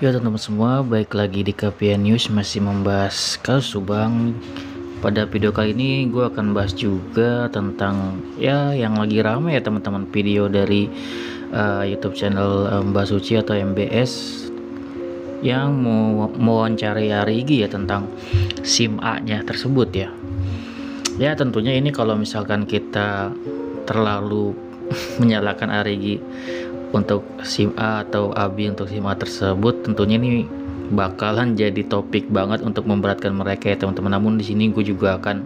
Ya teman-teman semua, baik lagi di KPN News masih membahas kasus Subang. Pada video kali ini gue akan bahas juga tentang ya yang lagi rame ya teman-teman, video dari YouTube channel Mbak Suci atau MBS yang mau mewawancarai Arigi ya tentang SIM A-nya tersebut ya. Ya tentunya ini kalau misalkan kita terlalu menyalahkan Arigi untuk SIM A atau Abi untuk SIM A tersebut, tentunya ini bakalan jadi topik banget untuk memberatkan mereka ya teman-teman. Namun di sini gue juga akan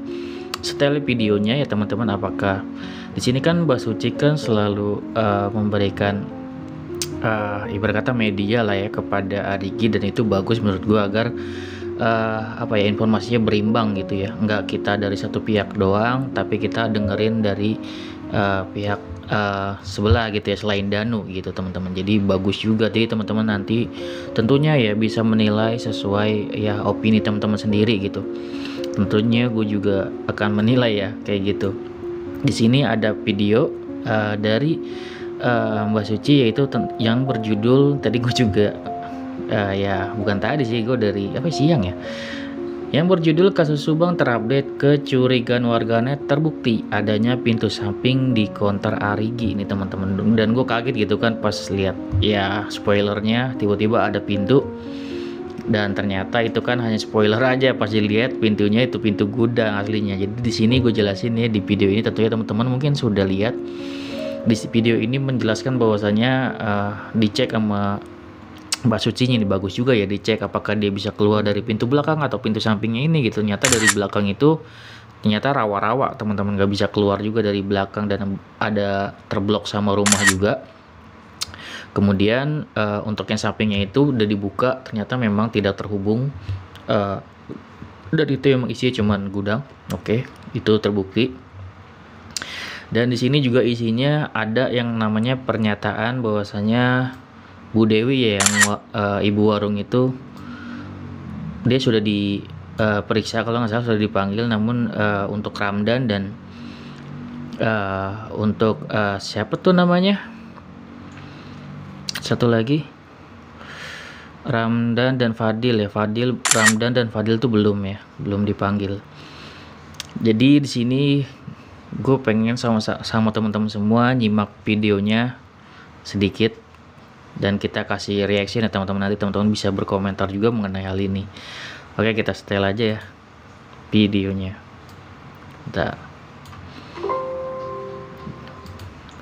setel videonya ya teman-teman. Apakah di sini kan Mbak Suci kan selalu memberikan ibarat kata media lah ya kepada Arigi, dan itu bagus menurut gue agar informasinya berimbang gitu ya, nggak kita dari satu pihak doang tapi kita dengerin dari pihak sebelah gitu ya, selain Danu gitu teman-teman. Jadi bagus juga, jadi teman-teman nanti tentunya ya bisa menilai sesuai ya opini teman-teman sendiri gitu. Tentunya gue juga akan menilai ya kayak gitu. Di sini ada video dari Mbak Suci, yaitu yang berjudul, tadi gue juga ya bukan tadi sih, gue dari siang ya, yang berjudul kasus Subang terupdate, kecurigaan warganet terbukti adanya pintu samping di konter Arigi ini teman-teman. Dan gue kaget gitu kan pas lihat ya spoilernya, tiba-tiba ada pintu, dan ternyata itu kan hanya spoiler aja. Pas dilihat pintunya itu pintu gudang aslinya. Jadi di sini gue jelasin ya di video ini, tentunya teman-teman mungkin sudah lihat di video ini, menjelaskan bahwasanya dicek sama Mbak Sucinya ini bagus juga ya, dicek apakah dia bisa keluar dari pintu belakang atau pintu sampingnya ini gitu. Ternyata dari belakang itu ternyata rawa-rawa teman-teman, nggak bisa keluar juga dari belakang, dan ada terblok sama rumah juga. Kemudian untuk yang sampingnya itu udah dibuka, ternyata memang tidak terhubung, dan itu memang isinya cuman gudang. Oke, itu terbukti. Dan di sini juga isinya ada yang namanya pernyataan bahwasanya Bu Dewi ya, yang ibu warung itu, dia sudah diperiksa kalau nggak salah, sudah dipanggil. Namun untuk Ramdan dan untuk siapa tuh namanya, satu lagi, Ramdan dan Fadil ya, Ramdan dan Fadil tuh belum dipanggil. Jadi di sini gue pengen sama teman-teman semua nyimak videonya sedikit, dan kita kasih reaksi ya teman-teman. Nanti teman-teman bisa berkomentar juga mengenai hal ini. Oke, kita setel aja ya videonya. Kita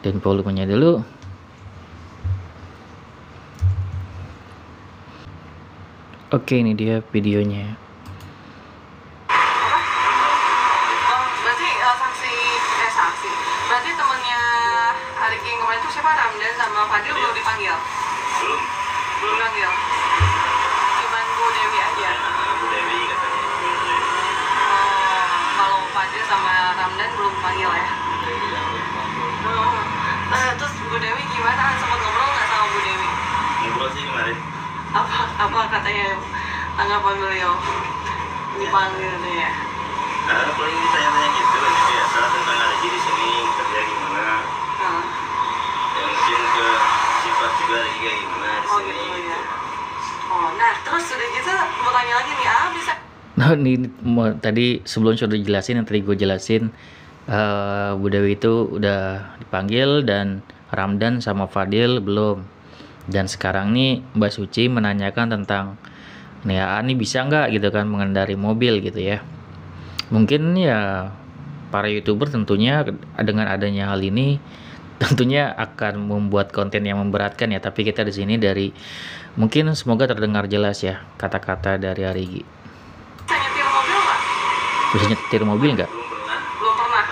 dan volumenya dulu. Oke, ini dia videonya. Berarti temennya Arigi yang kemarin itu siapa? Ramdan sama Fadil belum dipanggil? Belum dipanggil. Cuman Bu Dewi aja. Bu Dewi katanya. Kalau Fadil sama Ramdan belum dipanggil ya? Terus Bu Dewi gimana? Sempat ngobrol nggak sama Bu Dewi? Ngobrol sih kemarin. Apa katanya tanggapan beliau dipanggil tuh ya? Paling ditanya-tanya gitu aja biasa tentang Arigi di sini kerja gimana. Ya mungkin ke sifat juga Arigi kayak gimana di sini. Gitu ya. Nah terus udah gitu mau tanya lagi nih, bisa? Nah ini tadi sebelum sudah dijelasin, yang tadi gue jelasin, Bu Dewi itu udah dipanggil dan Ramdan sama Fadil belum. Dan sekarang nih Mbak Suci menanyakan tentang nih Ani bisa nggak gitu kan mengendari mobil gitu ya. Mungkin ya para YouTuber tentunya dengan adanya hal ini tentunya akan membuat konten yang memberatkan ya, tapi kita di sini dari mungkin semoga terdengar jelas ya kata-kata dari Arigi. Bisa nyetir mobil nggak? Bisa nyetir mobil nggak? Belum pernah.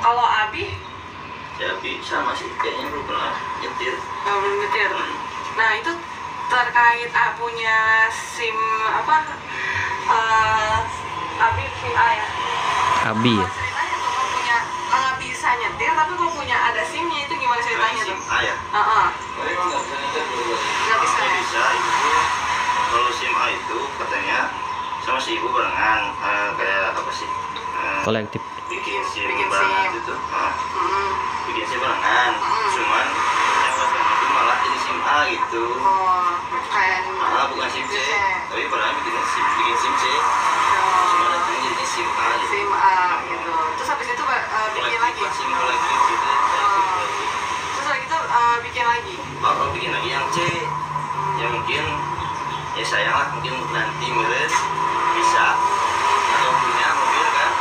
Kalau Abi? Ya Abi sama sih, kayaknya belum pernah nyetir. Belum nyetir. Nah itu terkait punya SIM apa? Abi SIM A ya? Abi ya? Ceritanya tuh kok punya nggak bisa nyetir, tapi kok punya ada SIM-nya, itu gimana ceritanya tuh? SIM A ya? Nggak bisa ya? Bisa itu. Kalau SIM A itu katanya sama si ibu barengan, kayak apa sih? Kolektif. Bikin SIM Bikin barengan SIM. itu. Bikin SIM barengan. Cuman yang katanya itu malah jadi SIM A gitu. Oh, bukan. Bukan SIM C. C. Tapi pernah bikin SIM C. Oh, Cuma nanti jadinya SIM A gitu. SIM A gitu. Terus habis itu bikin lagi. SIM kolektif gitu. Terus lagi itu bikin lagi. Kalau bikin lagi yang C, yang mungkin ya sayang lah, mungkin nanti meren bisa atau punya mobil kan.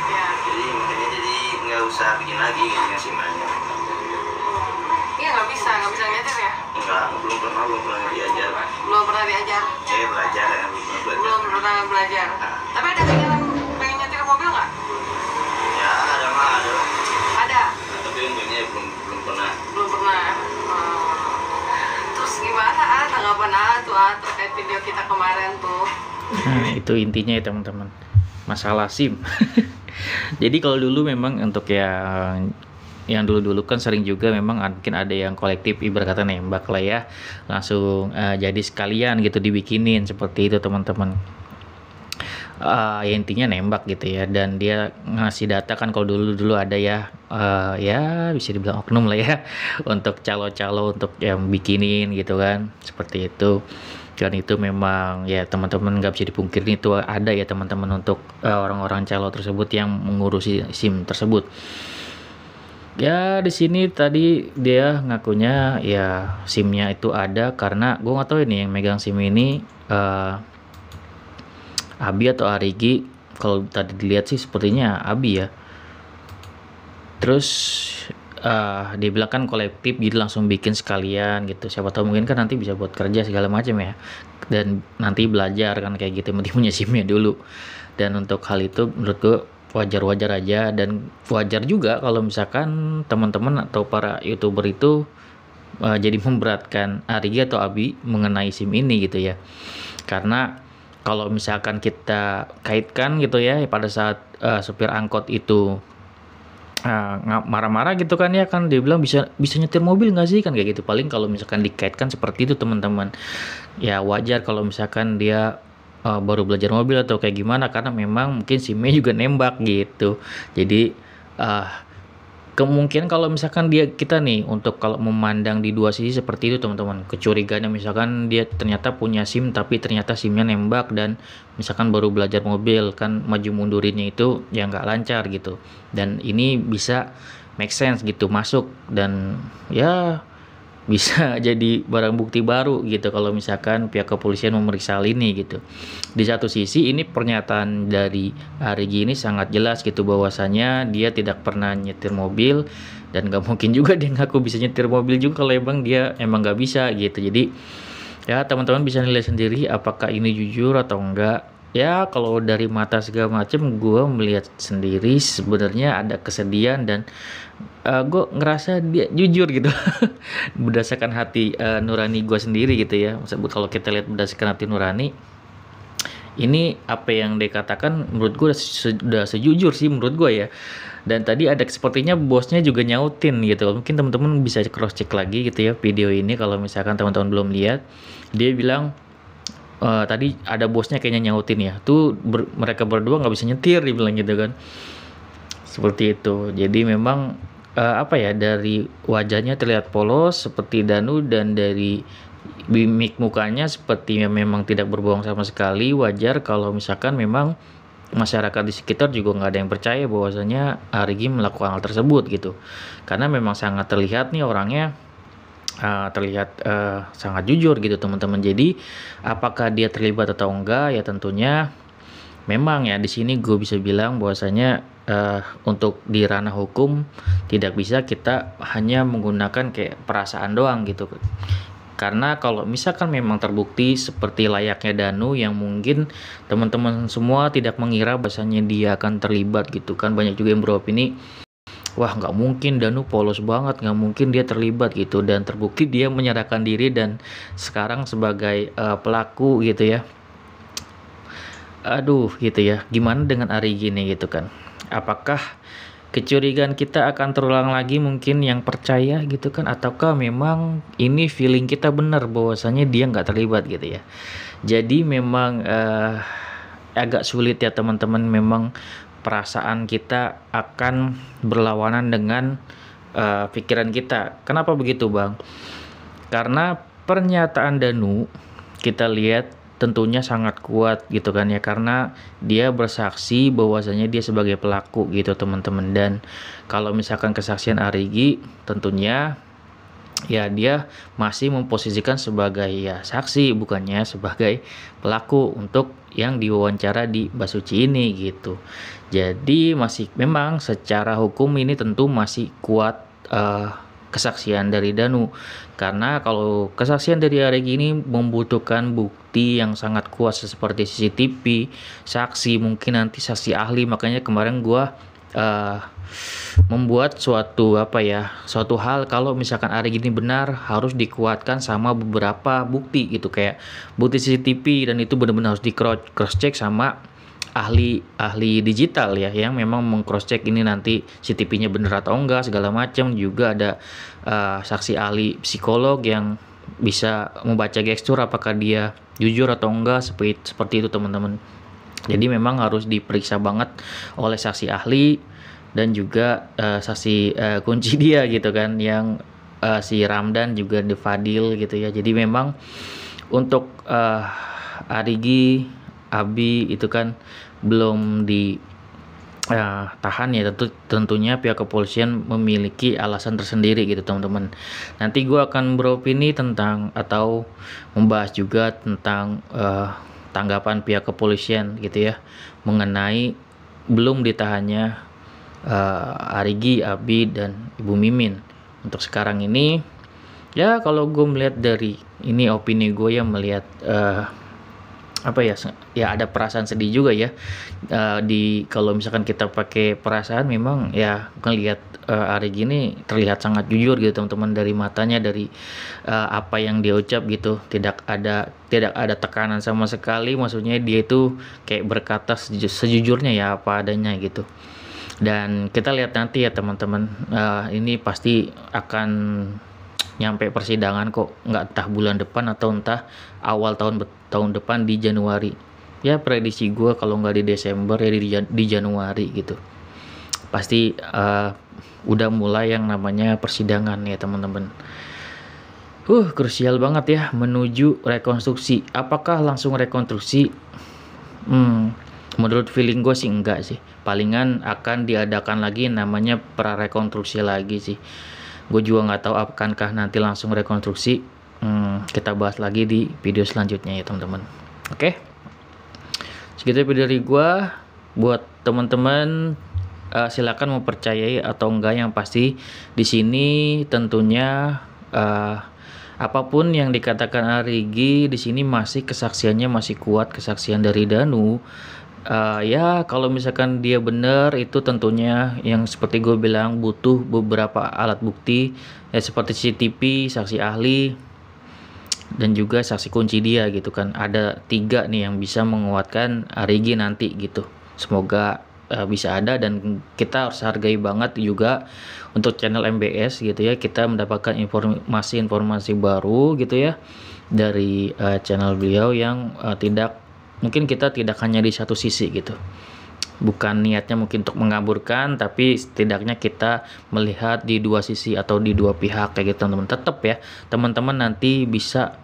Ya. Jadi makanya jadi nggak usah bikin lagi gitu yang SIM A-nya. Iya nggak bisa nyetir ya? Enggak, belum pernah diajar. Belum pernah diajar. Belajar ya, Belum pernah belajar. Tapi ada keinginan pengen nyetir mobil nggak? Ya ada mah ada. Ada. Tapi untungnya belum pernah. Belum pernah. Terus gimana tanggapan tuh terkait video kita kemarin tuh? Nah, itu intinya ya teman-teman, masalah SIM. Jadi kalau dulu memang untuk yang dulu-dulu kan sering juga memang mungkin ada yang kolektif ibarat kata nembak lah ya, langsung jadi sekalian gitu dibikinin seperti itu teman-teman. Ya intinya nembak gitu ya, dan dia ngasih data kan kalau dulu ada ya, ya bisa dibilang oknum lah ya untuk calo-calo untuk yang bikinin gitu kan, seperti itu. Dan itu memang ya teman-teman nggak bisa dipungkiri itu ada ya teman-teman untuk orang-orang calo tersebut yang mengurusi SIM tersebut. Ya di sini tadi dia ngakunya ya SIM-nya itu ada karena gue nggak tahu ini yang megang SIM ini Abi atau Arigi. Kalau tadi dilihat sih sepertinya Abi ya. Terus dia bilang kan kolektif jadi langsung bikin sekalian gitu. Siapa tahu mungkin kan nanti bisa buat kerja segala macam ya. Dan nanti belajar kan kayak gitu, mesti punya SIM-nya dulu. Dan untuk hal itu menurut gue wajar-wajar aja, dan wajar juga kalau misalkan teman-teman atau para YouTuber itu jadi memberatkan Arigi atau Abi mengenai SIM ini gitu ya. Karena kalau misalkan kita kaitkan gitu ya pada saat supir angkot itu marah-marah gitu kan ya, kan dia bilang bisa nyetir mobil nggak sih kan kayak gitu. Paling kalau misalkan dikaitkan seperti itu teman-teman, ya wajar kalau misalkan dia baru belajar mobil atau kayak gimana, karena memang mungkin SIM-nya juga nembak gitu. Jadi kemungkinan kalau misalkan kita nih untuk kalau memandang di dua sisi seperti itu teman-teman, kecurigaannya misalkan dia ternyata punya SIM tapi ternyata SIM-nya nembak, dan misalkan baru belajar mobil kan maju mundurinnya itu ya nggak lancar gitu, dan ini bisa make sense gitu masuk, dan ya bisa jadi barang bukti baru gitu kalau misalkan pihak kepolisian memeriksa hal ini gitu. Di satu sisi ini pernyataan dari Arigi ini sangat jelas gitu bahwasanya dia tidak pernah nyetir mobil, dan gak mungkin juga dia ngaku bisa nyetir mobil juga kalau dia emang gak bisa gitu. Jadi ya teman-teman bisa nilai sendiri apakah ini jujur atau enggak. Ya kalau dari mata segala macam gue melihat sendiri sebenarnya ada kesedihan, dan gue ngerasa dia jujur gitu berdasarkan hati nurani gue sendiri gitu ya. Maksudnya kalau kita lihat berdasarkan hati nurani, ini apa yang dia katakan menurut gue sudah sejujur sih menurut gue ya. Dan tadi ada sepertinya bosnya juga nyautin gitu, mungkin teman-teman bisa cross check lagi gitu ya video ini kalau misalkan teman-teman belum lihat. Dia bilang tadi ada bosnya kayaknya nyautin ya, tuh mereka berdua nggak bisa nyetir, dibilang gitu kan, seperti itu. Jadi memang apa ya, dari wajahnya terlihat polos seperti Danu, dan dari mimik mukanya seperti memang tidak berbohong sama sekali. Wajar kalau misalkan memang masyarakat di sekitar juga nggak ada yang percaya bahwasanya Arigi melakukan hal tersebut gitu, karena memang sangat terlihat nih orangnya terlihat sangat jujur gitu teman-teman. Jadi apakah dia terlibat atau enggak ya tentunya memang ya di sini gue bisa bilang bahwasanya untuk di ranah hukum tidak bisa kita hanya menggunakan kayak perasaan doang gitu. Karena kalau misalkan memang terbukti seperti layaknya Danu yang mungkin teman-teman semua tidak mengira bahwasanya dia akan terlibat gitu kan. Banyak juga yang beropini, wah nggak mungkin Danu polos banget, nggak mungkin dia terlibat gitu, dan terbukti dia menyerahkan diri dan sekarang sebagai pelaku gitu ya. Aduh gitu ya, gimana dengan Arigi nih gitu kan, apakah kecurigaan kita akan terulang lagi mungkin yang percaya gitu kan, ataukah memang ini feeling kita benar bahwasanya dia nggak terlibat gitu ya. Jadi memang agak sulit ya teman-teman, memang perasaan kita akan berlawanan dengan pikiran kita. Kenapa begitu Bang? Karena pernyataan Danu kita lihat tentunya sangat kuat gitu kan ya, karena dia bersaksi bahwasanya dia sebagai pelaku gitu teman-teman. Dan kalau misalkan kesaksian Arigi tentunya ya dia masih memposisikan sebagai ya saksi, bukannya sebagai pelaku untuk yang diwawancara di Basuci ini gitu. Jadi masih memang secara hukum ini tentu masih kuat kesaksian dari Danu, karena kalau kesaksian dari Arigi ini membutuhkan bukti yang sangat kuat seperti CCTV, saksi, mungkin nanti saksi ahli. Makanya kemarin gua membuat suatu hal, kalau misalkan Arigi ini benar harus dikuatkan sama beberapa bukti gitu, kayak bukti CCTV, dan itu benar-benar harus di cross check sama ahli digital ya, yang memang meng-cross check ini nanti CCTV-nya benar atau enggak segala macam. Juga ada saksi ahli psikolog yang bisa membaca gestur apakah dia jujur atau enggak, seperti itu teman-teman. Jadi memang harus diperiksa banget oleh saksi ahli dan juga saksi kunci dia gitu kan, yang si Ramdan juga di Fadil gitu ya. Jadi memang untuk Arigi, Abi itu kan belum ditahan ya, tentunya pihak kepolisian memiliki alasan tersendiri gitu teman-teman. Nanti gue akan beropini tentang atau membahas juga tentang tanggapan pihak kepolisian gitu ya mengenai belum ditahannya Arigi, Abi, dan Ibu Mimin. Untuk sekarang ini ya kalau gue melihat dari ini, opini gue yang melihat ada perasaan sedih juga ya. Kalau misalkan kita pakai perasaan, memang ya ngelihat Arigi ini terlihat sangat jujur gitu teman-teman, dari matanya, dari apa yang dia ucap gitu, tidak ada tekanan sama sekali. Maksudnya dia itu kayak berkata sejujurnya ya, apa adanya gitu. Dan kita lihat nanti ya teman-teman, ini pasti akan nyampe persidangan kok, nggak entah bulan depan atau entah awal tahun depan di Januari ya. Prediksi gue kalau nggak di Desember ya di Januari gitu, pasti udah mulai yang namanya persidangan ya teman-teman. Krusial banget ya menuju rekonstruksi. Apakah langsung rekonstruksi? Menurut feeling gue sih enggak sih, palingan akan diadakan lagi namanya prarekonstruksi lagi sih. Gue juga nggak tahu akankah nanti langsung rekonstruksi. Kita bahas lagi di video selanjutnya ya teman-teman. Oke, segitu video dari gue. Buat teman-teman silakan mempercayai atau enggak, yang pasti di sini tentunya apapun yang dikatakan Arigi di sini masih kesaksiannya masih kuat, kesaksian dari Danu. Ya kalau misalkan dia benar, itu tentunya yang seperti gue bilang butuh beberapa alat bukti ya, seperti CCTV, saksi ahli, dan juga saksi kunci dia gitu kan. Ada 3 nih yang bisa menguatkan Arigi nanti gitu. Semoga bisa ada, dan kita harus hargai banget juga untuk channel MBS gitu ya, kita mendapatkan informasi baru gitu ya dari channel beliau yang mungkin kita tidak hanya di satu sisi gitu. Bukan niatnya mungkin untuk mengaburkan, tapi setidaknya kita melihat di 2 sisi atau di 2 pihak kayak gitu teman-teman. Tetap ya teman-teman nanti bisa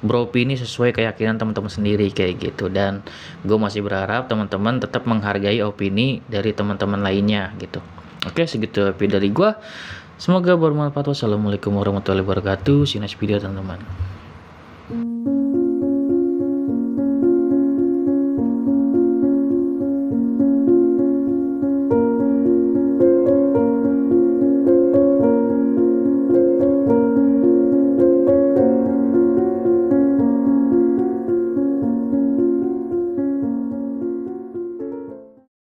beropini sesuai keyakinan teman-teman sendiri kayak gitu. Dan gue masih berharap teman-teman tetap menghargai opini dari teman-teman lainnya gitu. Oke, segitu video dari gue. Semoga bermanfaat. Wassalamualaikum warahmatullahi wabarakatuh. See you next video teman-teman.